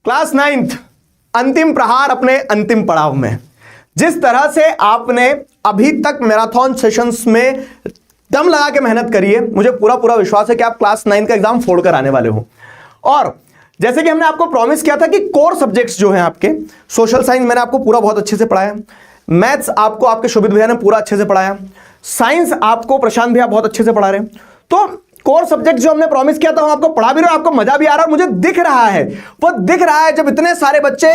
Class 9th अंतिम प्रहार अपने अंतिम पड़ाव में। जिस तरह से आपने अभी तक मैराथन सेशंस में दम लगा के मेहनत करी है, मुझे पूरा पूरा विश्वास है कि आप क्लास 9 का एग्जाम फोड़कर आने वाले हो। और जैसे कि हमने आपको प्रॉमिस किया था कि कोर सब्जेक्ट्स जो हैं आपके, सोशल साइंस मैंने आपको पूरा बहुत अच्छे से पढ़ाया, मैथ्स आपको आपके शोभित भैया ने पूरा अच्छे से पढ़ाया, साइंस आपको प्रशांत भैया बहुत अच्छे से पढ़ा रहे हैं। तो कोर सब्जेक्ट जो हमने प्रॉमिस किया था हम आपको पढ़ा भी रहे, आपको मजा भी आ रहा है। मुझे दिख रहा है, वो दिख रहा है जब इतने सारे बच्चे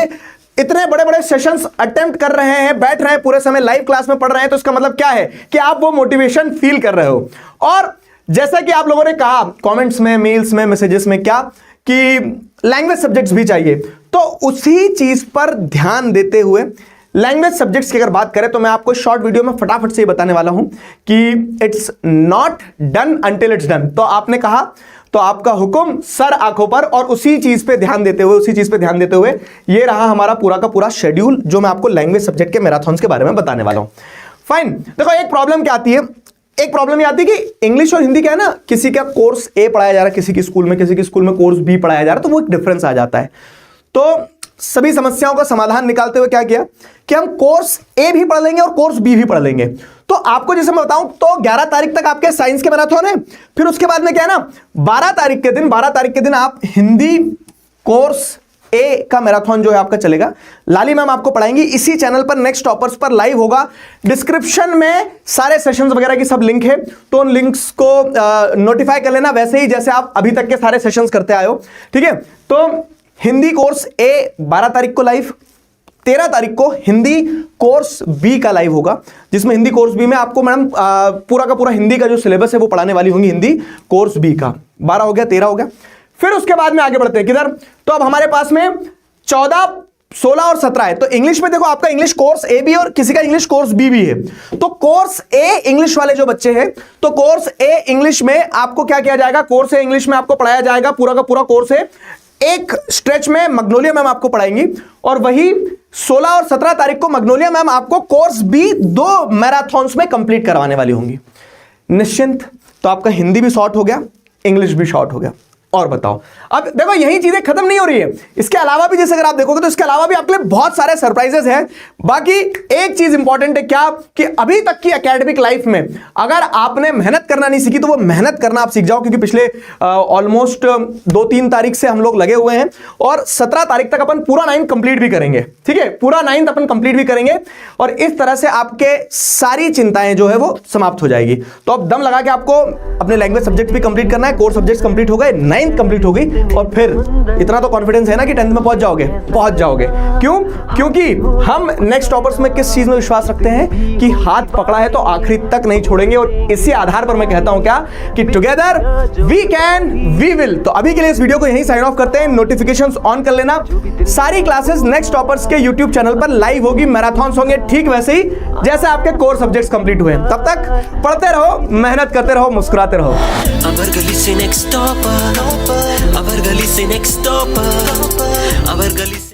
इतने बड़े बड़े सेशंस अटेम्प्ट कर रहे हैं, बैठ रहे हैं पूरे समय लाइव क्लास में पढ़ रहे हैं, तो इसका मतलब क्या है कि आप वो मोटिवेशन फील कर रहे हो। और जैसा कि आप लोगों ने कहा कमेंट्स में, मेल्स में, मैसेजेस में क्या कि लैंग्वेज सब्जेक्ट्स भी चाहिए, तो उसी चीज पर ध्यान देते हुए लैंग्वेज सब्जेक्ट्स की अगर बात करें तो मैं आपको शॉर्ट वीडियो में फटाफट से ये बताने वाला हूं कि it's not done until it's done. तो आपने कहा तो आपका हुक्म सर आंखों पर, और उसी चीज पे ध्यान देते हुए ये रहा हमारा पूरा का पूरा शेड्यूल जो मैं आपको लैंग्वेज सब्जेक्ट के मैराथन्स के बारे में बताने वाला हूं। फाइन, देखो एक प्रॉब्लम क्या आती है, एक प्रॉब्लम ये आती है कि इंग्लिश और हिंदी क्या है ना, किसी का कोर्स ए पढ़ाया जा रहा है किसी की स्कूल में, किसी की स्कूल में कोर्स बी पढ़ाया जा रहा है, तो वो एक डिफरेंस आ जाता है। तो सभी समस्याओं का समाधान निकालते हुए क्या किया कि हम कोर्स ए भी पढ़ लेंगे और कोर्स बी भी पढ़ लेंगे। तो आपको जैसे मैं बताऊं तो 11 तारीख तक आपके साइंस के मैराथन है, फिर उसके बाद में क्या है ना 12 तारीख के दिन आप हिंदी कोर्स ए का मैराथन जो है आपका चलेगा। लाली मैम आपको पढ़ाएंगी इसी चैनल पर, नेक्स्ट टॉपर्स पर लाइव होगा। डिस्क्रिप्शन में सारे सेशंस वगैरह की सब लिंक है, तो उन लिंक्स को नोटिफाई कर लेना वैसे ही जैसे आप अभी तक के सारे सेशंस करते आए हो, ठीक है। तो हिंदी कोर्स ए 12 तारीख को लाइव, 13 तारीख को हिंदी कोर्स बी का लाइव होगा, जिसमें हिंदी कोर्स बी में आपको मैडम पूरा का पूरा हिंदी का जो सिलेबस है वो पढ़ाने वाली होंगी हिंदी कोर्स बी का। 12 हो गया, 13 हो गया। फिर उसके बाद में आगे बढ़ते हैं किधर, तो अब हमारे पास में 14, 16 और 17 है। तो इंग्लिश में देखो आपका इंग्लिश कोर्स ए भी और किसी का इंग्लिश कोर्स बी भी है। तो कोर्स ए इंग्लिश वाले जो बच्चे हैं, तो कोर्स ए इंग्लिश में आपको क्या किया जाएगा, कोर्स ए इंग्लिश में आपको पढ़ाया जाएगा पूरा का पूरा कोर्स है। एक स्ट्रेच में मग्नोलिया मैम आपको पढ़ाएंगी, और वही 16 और 17 तारीख को मग्नोलिया मैम आपको कोर्स बी 2 मैराथन्स में कंप्लीट करवाने वाली होंगी। निश्चिंत, तो आपका हिंदी भी शॉर्ट हो गया, इंग्लिश भी शॉर्ट हो गया। और बताओ, अब देखो यही चीजें खत्म नहीं हो रही है, इसके अलावा भी जैसे अगर आप देखोगे तो इसके अलावा भी आपके लिए बहुत सारे सरप्राइजेस हैं। बाकी एक चीज इंपॉर्टेंट है क्या कि अभी तक की एकेडमिक लाइफ में अगर आपने मेहनत करना नहीं सीखी तो वो मेहनत करना आप सीख जाओ, क्योंकि पिछले ऑलमोस्ट 2-3 तारीख से हम लोग लगे हुए हैं और 17 तारीख तक अपन पूरा 9 कंप्लीट भी करेंगे, ठीक है, पूरा 9 अपन कंप्लीट भी करेंगे, और इस तरह से आपके सारी चिंताएं जो है वो समाप्त हो जाएगी। तो अब दम लगा के आपको अपने लैंग्वेज सब्जेक्ट भी कंप्लीट करना है, कोर सब्जेक्ट कंप्लीट हो गए, 9th कंप्लीट हो गई, और फिर इतना तो कॉन्फिडेंस है ना कि 10th में पहुंच जाओगे। क्यों? क्योंकि हम नेक्स्ट टॉपर्स में किस चीज में विश्वास रखते हैं कि हाथ पकड़ा है तो आखिरी तक नहीं छोड़ेंगे, और इसी आधार पर मैं कहता हूं क्या कि together we can we will. तो अभी के लिए इस वीडियो को यहीं साइन ऑफ करते हैं। नोटिफिकेशंस ऑन कर लेना, सारी क्लासेस नेक्स्ट टॉपर्स के यूट्यूब चैनल पर लाइव होगी, मैराथन्स होंगे ठीक वैसे ही जैसे आपके कोर सब्जेक्ट्स कंप्लीट हुए। तब तक पढ़ते रहो, मेहनत करते रहो, मुस्कुराते रहो। अबर गली से नेक्स्ट टॉपर, अबर गली से नेक्स्ट टॉपर, अबर गली से